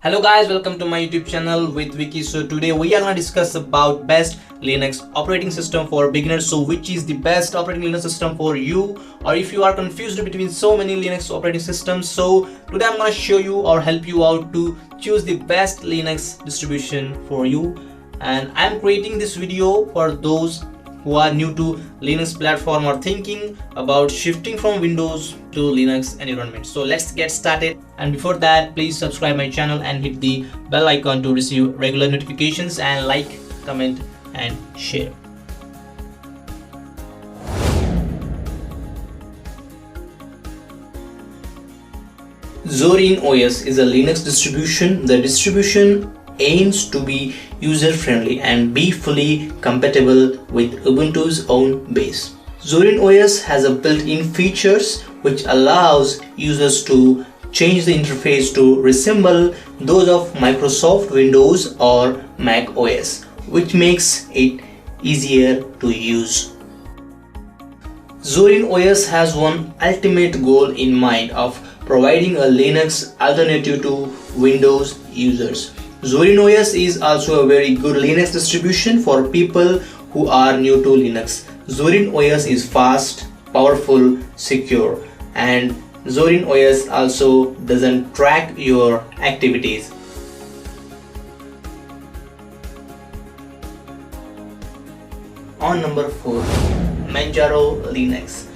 Hello guys, welcome to my YouTube channel with Vicky. So today we are going to discuss about best Linux operating system for beginners. So which is the best operating Linux system for you, or if you are confused between so many Linux operating systems, so today I'm going to show you or help you out to choose the best Linux distribution for you. And I'm creating this video for those who are new to Linux platform or thinking about shifting from Windows to Linux environment. So let's get started, and before that please subscribe my channel and hit the bell icon to receive regular notifications, and like, comment and share. Zorin OS is a Linux distribution. The distribution aims to be user-friendly and be fully compatible with Ubuntu's own base. Zorin OS has a built-in features which allows users to change the interface to resemble those of Microsoft Windows or Mac OS, which makes it easier to use. Zorin OS has one ultimate goal in mind of providing a Linux alternative to Windows users. Zorin OS is also a very good Linux distribution for people who are new to Linux. Zorin OS is fast, powerful, secure, and Zorin OS also doesn't track your activities. On number 4, Manjaro Linux.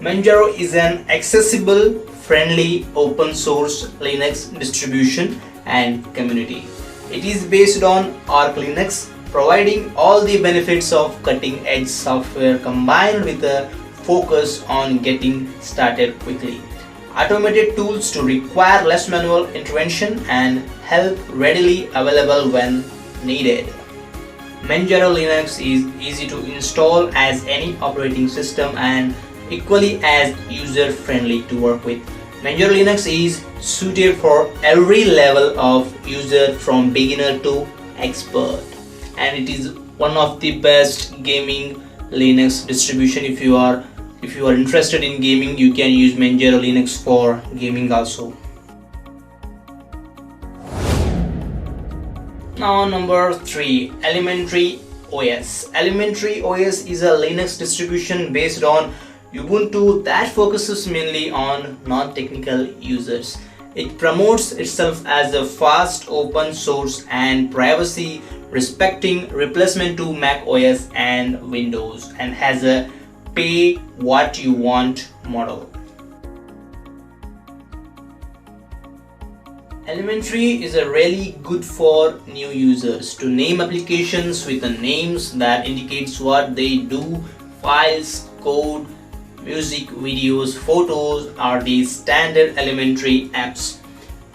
Manjaro is an accessible, friendly, open source Linux distribution and community. It is based on Arch Linux, providing all the benefits of cutting-edge software combined with a focus on getting started quickly. Automated tools to require less manual intervention and help readily available when needed. Manjaro Linux is easy to install as any operating system and equally as user-friendly to work with. Manjaro Linux is suited for every level of user from beginner to expert, and it is one of the best gaming Linux distribution. If you are interested in gaming, you can use Manjaro Linux for gaming also. Now number 3, Elementary OS. Elementary OS is a Linux distribution based on Ubuntu that focuses mainly on non-technical users. It promotes itself as a fast, open source and privacy respecting replacement to Mac OS and Windows, and has a pay what you want model. Elementary is a really good for new users to name applications with the names that indicates what they do. Files, code, music, videos, photos are the standard Elementary apps.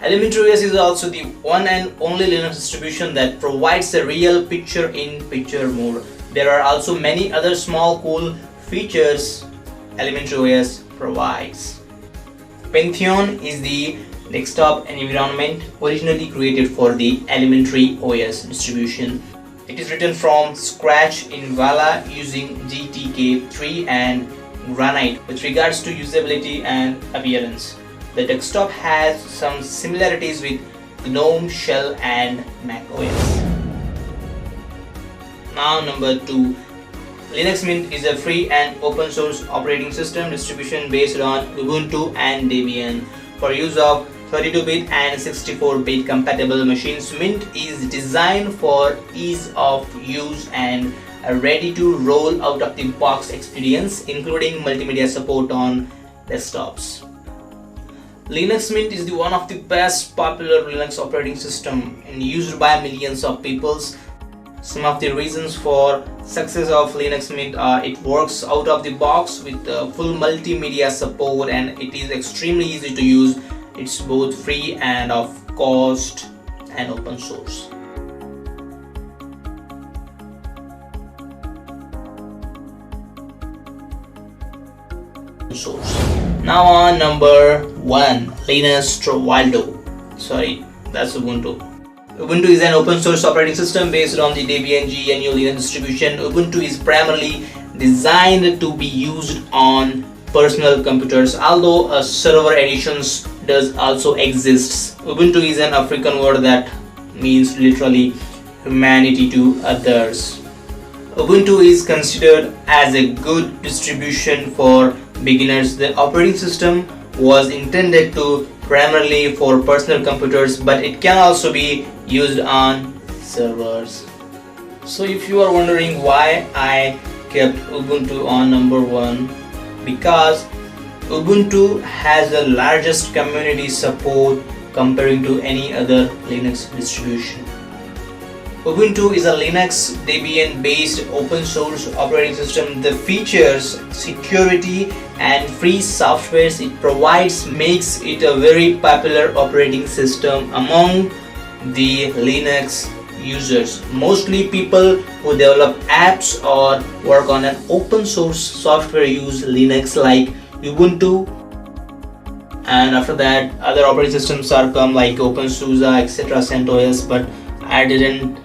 Elementary OS is also the one and only Linux distribution that provides a real picture-in-picture mode. There are also many other small cool features Elementary OS provides. Pantheon is the desktop environment originally created for the Elementary OS distribution. It is written from scratch in Vala using GTK3 and Granite with regards to usability and appearance. The desktop has some similarities with GNOME, Shell and Mac OS. Now number 2, Linux Mint is a free and open source operating system distribution based on Ubuntu and Debian for use of 32-bit and 64-bit compatible machines. Mint is designed for ease of use and a ready to roll out of the box experience, including multimedia support on desktops. Linux Mint is one of the best popular Linux operating system and used by millions of people. Some of the reasons for success of Linux Mint are it works out of the box with full multimedia support, and it is extremely easy to use. It's both free and of cost and open source. Now on number 1, Linux Waldo. Sorry, that's Ubuntu. Ubuntu is an open source operating system based on the Debian GNU Linux distribution. Ubuntu is primarily designed to be used on personal computers, although server editions does also exists. Ubuntu is an African word that means literally humanity to others. Ubuntu is considered as a good distribution for beginners. The operating system was intended to primarily for personal computers, but it can also be used on servers. So if you are wondering why I kept Ubuntu on number 1, because Ubuntu has the largest community support comparing to any other Linux distribution. Ubuntu is a Linux Debian based open source operating system. The features, security and free softwares it provides makes it a very popular operating system among the Linux users. Mostly people who develop apps or work on an open source software use Linux like Ubuntu, and after that other operating systems are come like OpenSUSE, etc., CentOS, but I didn't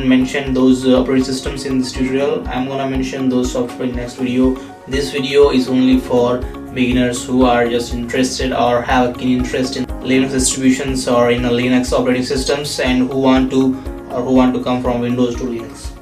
mention those operating systems in this tutorial. I'm gonna mention those software in next video. This video is only for beginners who are just interested or have a keen interest in Linux distributions or in a Linux operating systems and who want to come from Windows to Linux.